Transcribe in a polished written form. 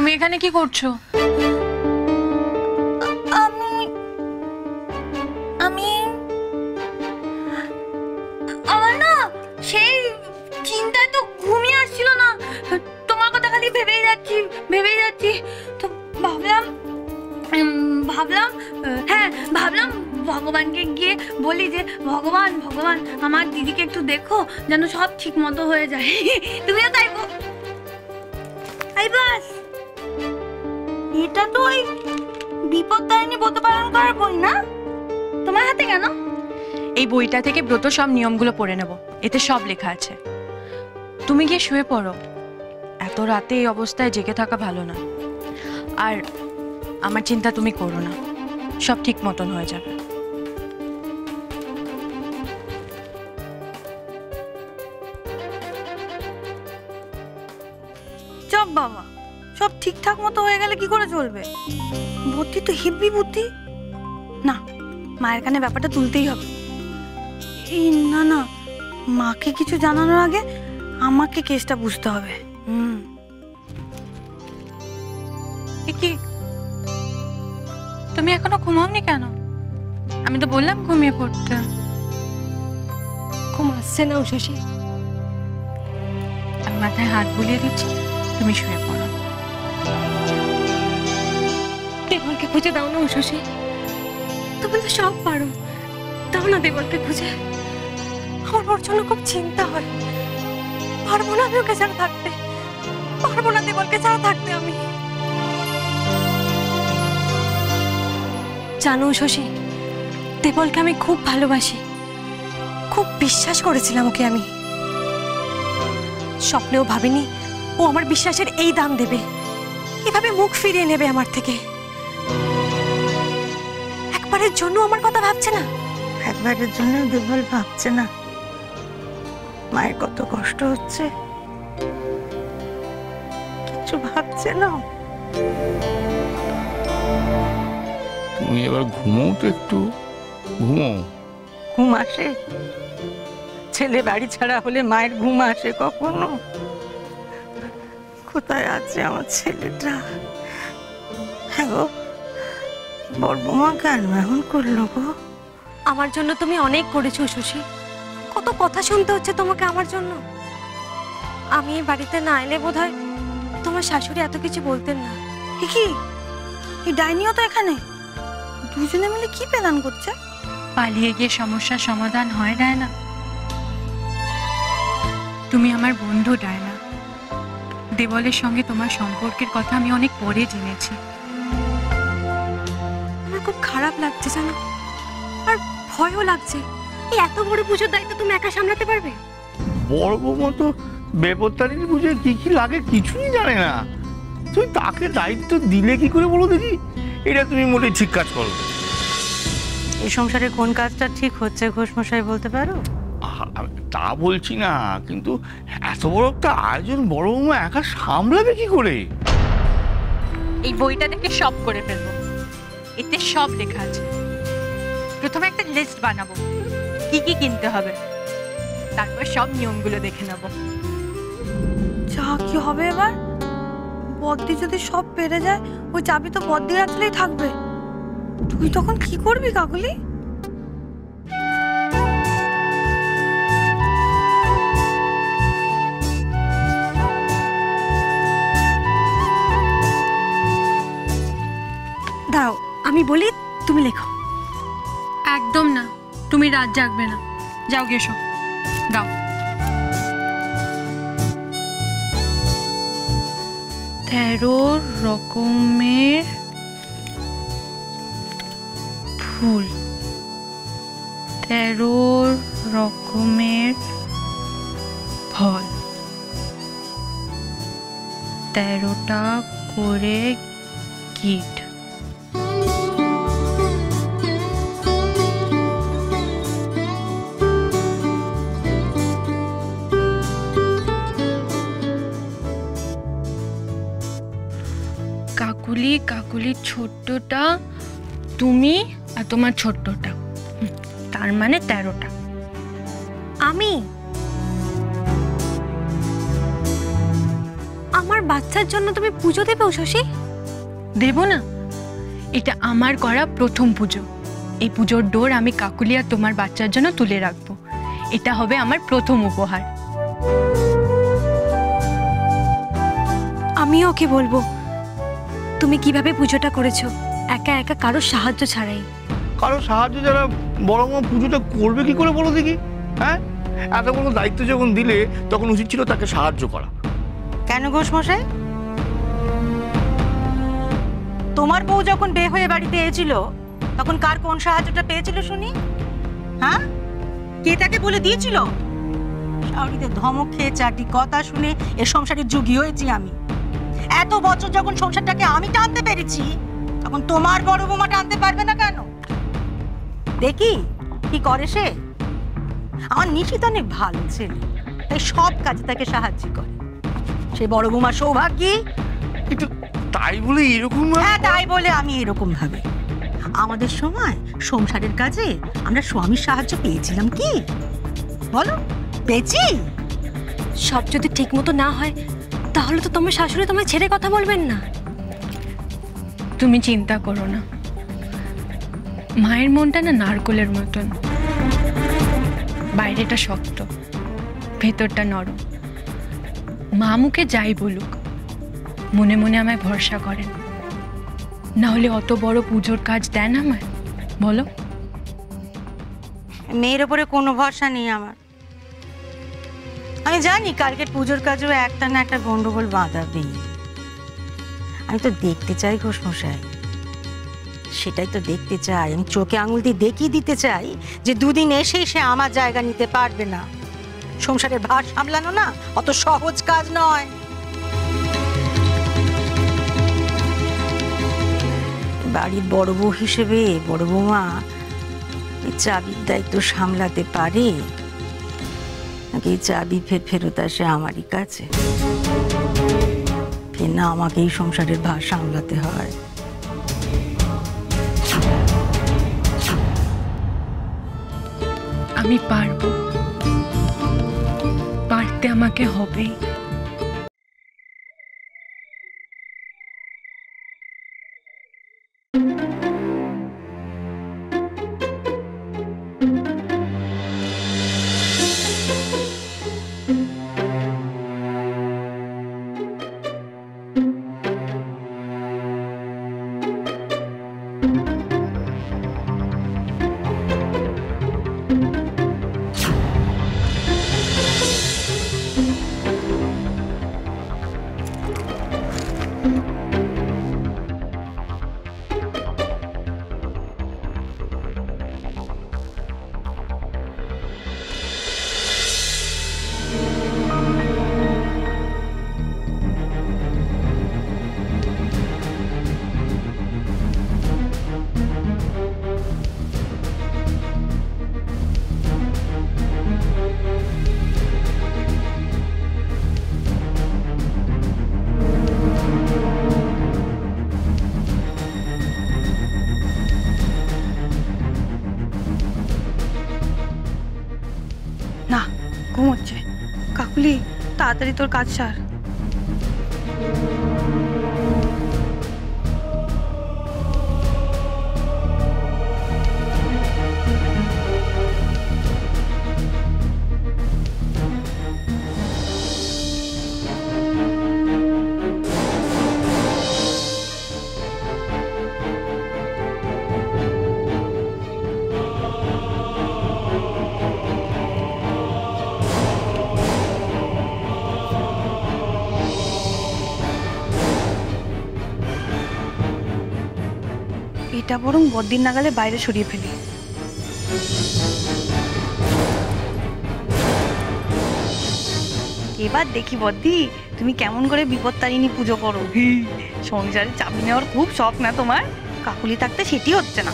তুমি এখানে কি করছো? আমি আমি আমার না সেই চিন্তায় তো ঘুমিয়ে আসছিল না, তোমার কথা খালি ভেবেই যাচ্ছি। তো ভাবলাম ভগবানকে গিয়ে বলি যে ভগবান আমার দিদিকে একটু দেখো যেন সব ঠিক মতো হয়ে যায়। তুমিও তাই বাস। এটা তো ওই বিপদতারিণী ব্রত পালন করার বই না? তোমার হাতে কেন? এই বইটা থেকে ব্রত সব নিয়মগুলো পড়ে নেব, এতে সব লেখা আছে। তুমি গিয়ে শুয়ে পড়ো, এত রাতে এই অবস্থায় জেগে থাকা ভালো না। আর আমার চিন্তা তুমি করো না, সব ঠিক মতন হয়ে যাবে। চপ বাবা, সব ঠিকঠাক মতো হয়ে গেলে কি করে চলবে? বুদ্ধি তো হিব্বি বুদ্ধি না, মায়ের কানে ব্যাপারটা তুলতেই হবে। এই না, মাকে কিছু জানানোর আগে আমাকে কেসটা বুঝতে হবে। কি তুমি এখনো ঘুমাওনি কেন? আমি তো বললাম ঘুমিয়ে পড়তে। ঘুম আসছে না শশী? আমি মাথায় হাত বুলিয়ে দিচ্ছি, তুমি শুয়ে পড়ো। দেবলকে খুঁজে দাও না শশী, তুমি তো সব পারো, দাও না দেবলকে খুঁজে। আমার ওর জন্য খুব চিন্তা হয়, পারবো না আমি ওকে ছাড়া থাকতে, পারবো না দেবলকে ছাড়া থাকতে আমি। জানো শশী, দেবলকে আমি খুব ভালোবাসি, খুব বিশ্বাস করেছিলাম ওকে আমি। স্বপ্নেও ভাবিনি ও আমার বিশ্বাসের এই দাম দেবে, এভাবে মুখ ফিরিয়ে নেবে আমার থেকে। একবারের জন্য আমার কথা ভাবছে না। একবারের জন্য দেবল ভাবছে না মায়ের কত কষ্ট হচ্ছে, কিছু ভাবছে না। তুমি এবার ঘুমোও তো, একটু ঘুমো। ঘুম আসে? ছেলে বাড়ি ছাড়া হলে মায়ের ঘুম আসে কখনো? কোথায় আছে আমার ছেলেটা? হ্যাঁ গো, বড়বৌমা কেন এমন করলো গো? আমার জন্য তুমি অনেক করেছো শশী, কত কথা শুনতে হচ্ছে তোমাকে আমার জন্য। আমি এই বাড়িতে না এলে বোধহয় তোমার শাশুড়ি এত কিছু বলতেন না। কি এই ডাইনিও তো এখানে? দুজনে মিলে কি প্ল্যান করছে? পালিয়ে গিয়ে সমস্যার সমাধান হয় ডায়না। তুমি আমার বন্ধু ডায়না, দেবলের সঙ্গে তোমার সম্পর্কের কথা আমি অনেক পরে জেনেছি। আমার খুব খারাপ লাগছে জানো, আর ভয়ও লাগছে। এই এত বড় পুজোর দায়িত্ব তুমি একা সামলাতে পারবে? বড় বৌমা তো বেপত্তারিণী পুজোয় কি কি লাগে কিছুই জানে না, তুমি তাকে দায়িত্ব দিলে কি করে বলো দেখি? এটা তুমি মোটেই ঠিক কাজ করো। এই সংসারে কোন কাজটা ঠিক হচ্ছে ঘোষমশাই বলতে পারো? তা বলছি না, কিন্তু এত বড় একটা আয়োজন বড় বৌমা একা সামলাবে কি করে? এই বইটা দেখে সব করে ফেলবো, এতে সব লেখা আছে। প্রথমে একটা লিস্ট বানাবো কি কি কিনতে হবে, তারপর সব নিয়মগুলো দেখে নেব। যা কি হবে এবার? বদ্দি যদি সব পেরে যায়, ওই চাবি তো বদ্দির হাতেই থাকবে। তুই তখন কি করবি কাকুলি? দাও আমি বলি, তুমি লেখো। একদম না, তুমি রাত জাগবে না, যাও গেছো দাও। তেরো রকমের ফুল, 13 রকমের ফল, 13টা করে গিট। কাকুলি, কাকুলির ছোট্টটা তুমি আর তোমার ছোট্টটা, তার মানে 13টা। আমি আমার বাচ্চার জন্য তুমি পুজো দেবে শশী? দেব না? এটা আমার করা প্রথম পুজো। এই পুজোর ডোর আমি কাকুলি আর তোমার বাচ্চার জন্য তুলে রাখবো। এটা হবে আমার প্রথম উপহার। আমিও ওকে বলবো তুমি কিভাবে পুজোটা করেছো, একা একা কারো সাহায্য ছাড়াই। কারো সাহায্য যারা বড় মা পুজোটা করবে কি করে বলো দেখি? হ্যাঁ, এত বড় দায়িত্ব যখন দিলে তখন উচিত ছিল তাকে সাহায্য করা। কেন ঘোষমশাই, তোমার বউ যখন বিয়ে হয়ে বাড়িতে এসেছিল তখন কার কোন সাহায্যটা পেয়েছিল শুনি? হ্যাঁ, কে তাকে বলে দিয়েছিল? শাওরিতে ধমক খেয়ে চারটি কথা শুনে এ সংসারের যুগী হয়েছি আমি। এত বছর যখন সংসারটাকে আমি টানতে পেরেছি তখন তোমার বড় বৌমা টানতে পারবে না কেন? দেখি কি করে সে। আমার নিশিত অনেক ভালো ছেলে, তাই সব কাজে তাকে সাহায্য করে। সে বড় বৌমা সৌভাগ্যী। কিন্তু তাই বলে এরকম? হ্যাঁ, তাই বলে আমি এরকম ভাবে। আমাদের সময় সংসারের কাজে আমরা স্বামীর সাহায্য পেয়েছিলাম কি বলো? পেয়েছি? সব যদি ঠিক মতো না হয় তাহলে তো তোমার শাশুড়ি তোমায় ছেড়ে কথা বলবেন না। তুমি চিন্তা করো না, মায়ের মনটা না নারকোলের মতন, বাইরেটা শক্ত, ভেতরটা নরম। মা মুখে যাই বলুক, মনে মনে আমায় ভরসা করেন। না হলে অত বড় পুজোর কাজ দেন আমায়, বলো? মেয়ের ওপরে কোনো ভরসা নেই আমার। আমি জানি কালকের পুজোর কাজেও একটা না একটা গন্ডগোল বাঁধাবেই। আমি তো দেখতে চাই ঘোষমশাই, সেটাই তো দেখতে চাই। আমি চোখে আঙুল দিয়ে দেখিয়ে দিতে চাই যে দুদিন এসেই সে আমার জায়গা নিতে পারবে না। সংসারের ভার সামলানো না অত সহজ কাজ নয়। বাড়ির বড় বউ হিসেবে বড় বৌমা এই চাবির দায়িত্ব সামলাতে পারে নাকি এই চাবি ফেরত আসে আমারই কাছে? ফের না আমাকে এই সংসারের ভার সামলাতে হয়। আমি পারবো, পারতে আমাকে হবেই। না, ঘুমোচ্ছে। কাকুলি, তাড়াতাড়ি তোর কাজ সার। এটা বরং বদ্দির নাগালে বাইরে সরিয়ে ফেলি। এবার দেখি বদ্দি তুমি কেমন করে বিপত্তারিণী পুজো করো। সংসারে চাবি নেওয়ার খুব শখ না তোমার? কাকুলি থাকতে সেটি হচ্ছে না।